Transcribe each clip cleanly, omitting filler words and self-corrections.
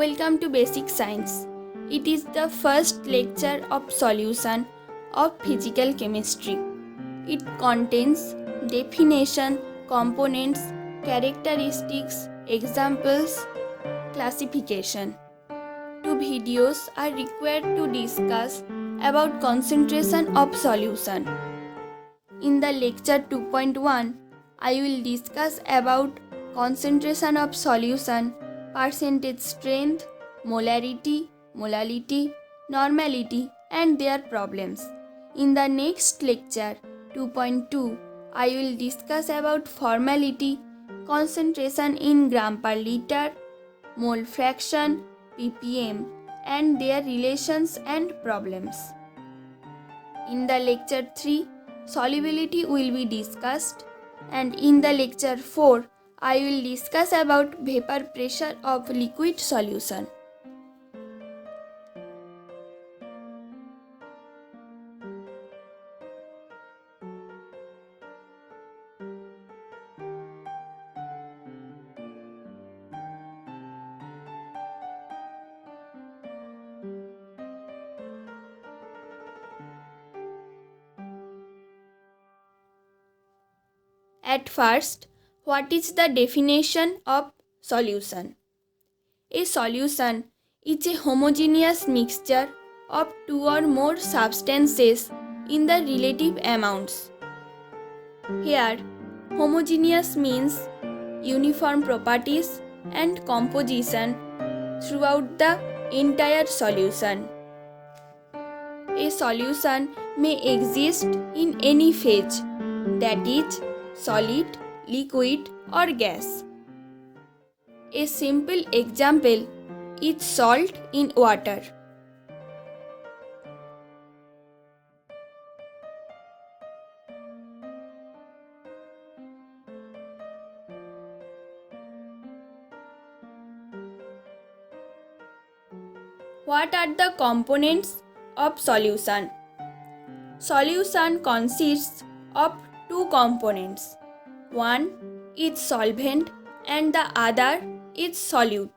Welcome to Basic Science. It is the first lecture of solution of physical chemistry. It contains definition, components, characteristics, examples, classification. Two videos are required to discuss about concentration of solution. In the lecture 2.1, I will discuss about concentration of solution, percentage strength, molarity, molality, normality and their problems. In the next lecture 2.2, I will discuss about formality, concentration in gram per liter, mole fraction, ppm and their relations and problems. In the lecture 3, solubility will be discussed, and in the lecture 4, I will discuss about vapor pressure of liquid solution. At first, what is the definition of solution? A solution is a homogeneous mixture of two or more substances in the relative amounts. Here, homogeneous means uniform properties and composition throughout the entire solution. A solution may exist in any phase, that is, solid, liquid or gas. A simple example is salt in water. What are the components of solution? Solution consists of two components. One is solvent and the other is solute.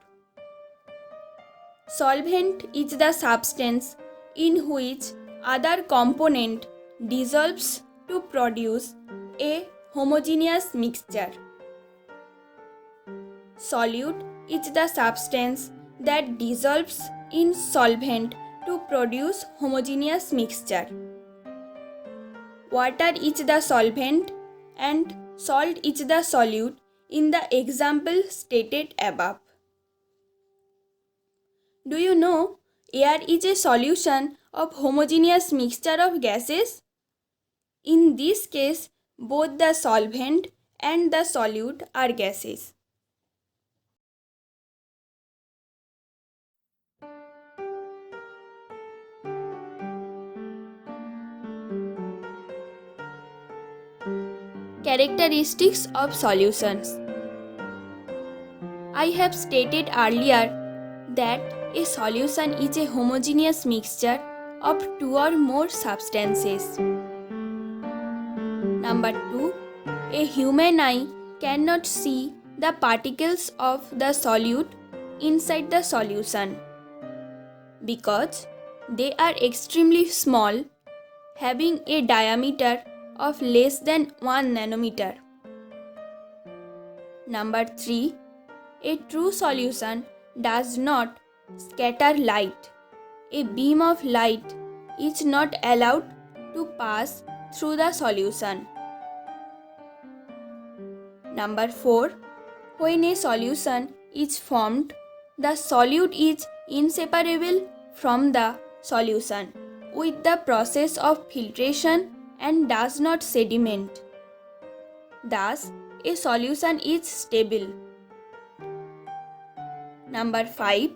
Solvent is the substance in which other component dissolves to produce a homogeneous mixture. Solute is the substance that dissolves in solvent to produce homogeneous mixture. Water is the solvent and salt is the solute in the example stated above. Do you know air is a solution of homogeneous mixture of gases? In this case, both the solvent and the solute are gases. Characteristics of solutions. I have stated earlier that a solution is a homogeneous mixture of two or more substances. Number 2. A human eye cannot see the particles of the solute inside the solution because they are extremely small, having a diameter of less than 1 nanometer. Number 3. A true solution does not scatter light. A beam of light is not allowed to pass through the solution. Number 4. When a solution is formed, the solute is inseparable from the solution with the process of filtration and does not sediment. Thus, a solution is stable. Number 5.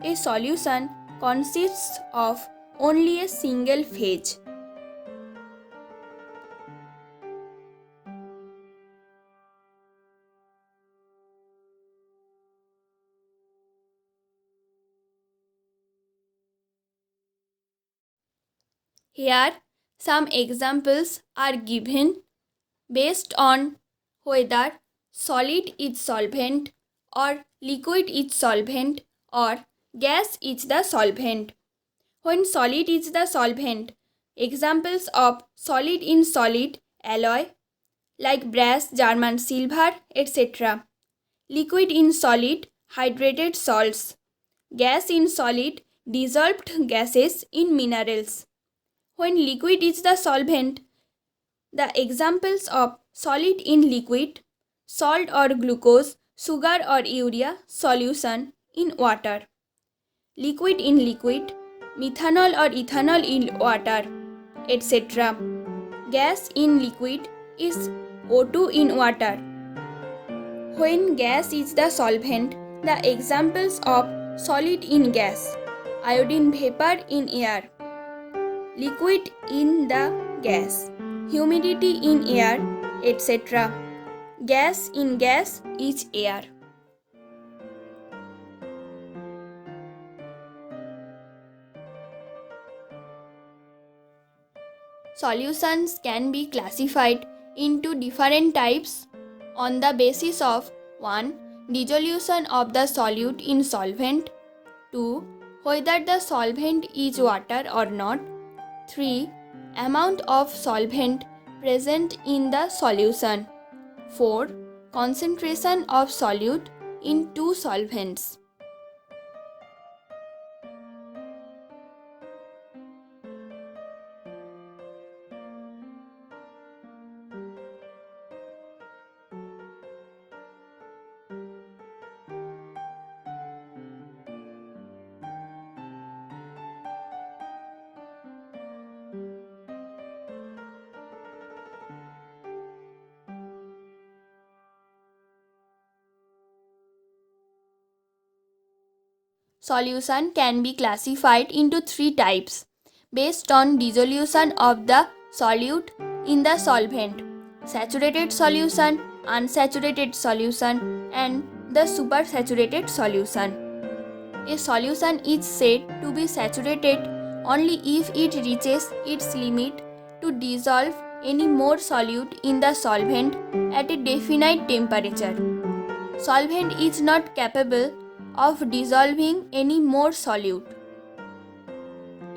A solution consists of only a single phase. Here, some examples are given based on whether solid is solvent or liquid is solvent or gas is the solvent. When solid is the solvent, examples of solid in solid alloy like brass, German silver, etc. Liquid in solid hydrated salts. Gas in solid dissolved gases in minerals. When liquid is the solvent, the examples of solid in liquid, salt or glucose, sugar or urea solution in water. Liquid in liquid, methanol or ethanol in water, etc. Gas in liquid is O2 in water. When gas is the solvent, the examples of solid in gas, iodine vapor in air, liquid in the gas, humidity in air, etc. Gas in gas is air. Solutions can be classified into different types on the basis of 1. Dissolution of the solute in solvent, 2. Whether the solvent is water or not, 3. Amount of solvent present in the solution, 4. Concentration of solute in two solvents. Solution can be classified into three types based on dissolution of the solute in the solvent: saturated solution, unsaturated solution, and the supersaturated solution. A solution is said to be saturated only if it reaches its limit to dissolve any more solute in the solvent at a definite temperature. Solvent is not capable of dissolving any more solute.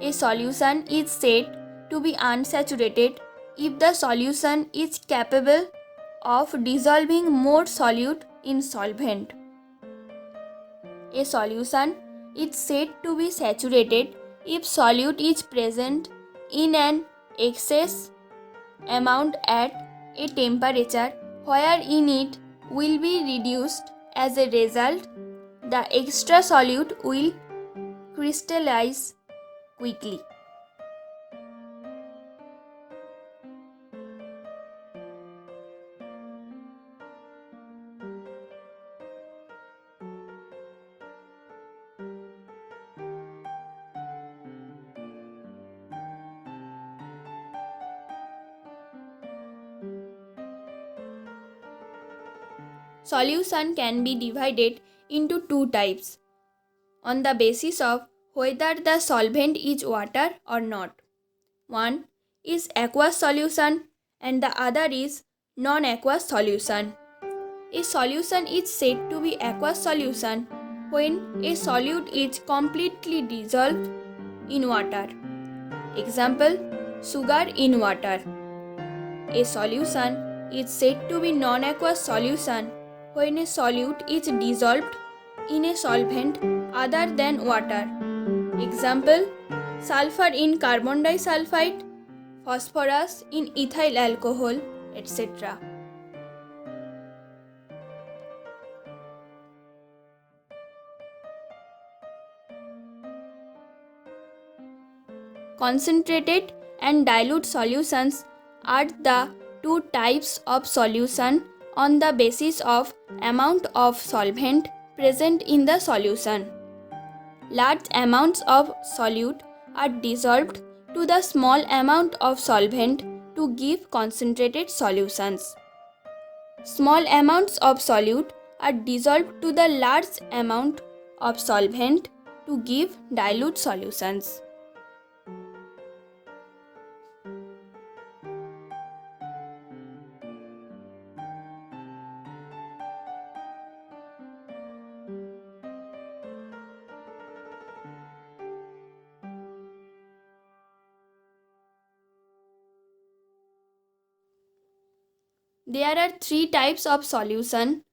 A solution is said to be unsaturated if the solution is capable of dissolving more solute in solvent. A solution is said to be saturated if solute is present in an excess amount at a temperature wherein it will be reduced. As a result, the extra solute will crystallize quickly. Solution can be divided into two types on the basis of whether the solvent is water or not. One is aqueous solution and the other is non-aqueous solution. A solution is said to be aqueous solution when a solute is completely dissolved in water. Example: sugar in water. A solution is said to be non-aqueous solution when a solute is dissolved in a solvent other than water. Example: sulfur in carbon disulfide, phosphorus in ethyl alcohol, etc. Concentrated and dilute solutions are the two types of solution on the basis of amount of solvent present in the solution. Large amounts of solute are dissolved to the small amount of solvent to give concentrated solutions. Small amounts of solute are dissolved to the large amount of solvent to give dilute solutions. There are three types of solution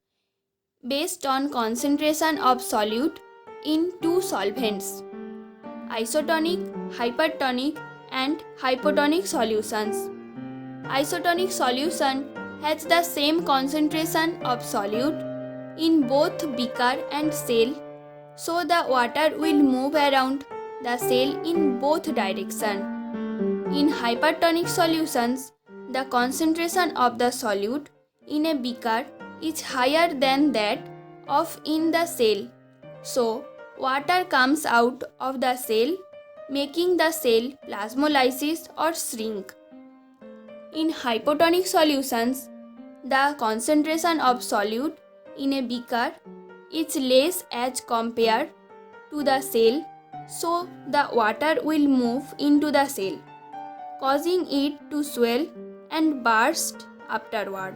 based on concentration of solute in two solvents: isotonic, hypertonic, and hypotonic solutions. Isotonic solution has the same concentration of solute in both beaker and cell, so the water will move around the cell in both directions. In hypertonic solutions, the concentration of the solute in a beaker is higher than that of in the cell, so water comes out of the cell, making the cell plasmolysis or shrink. In hypotonic solutions, the concentration of solute in a beaker is less as compared to the cell, so the water will move into the cell, causing it to swell and burst afterward.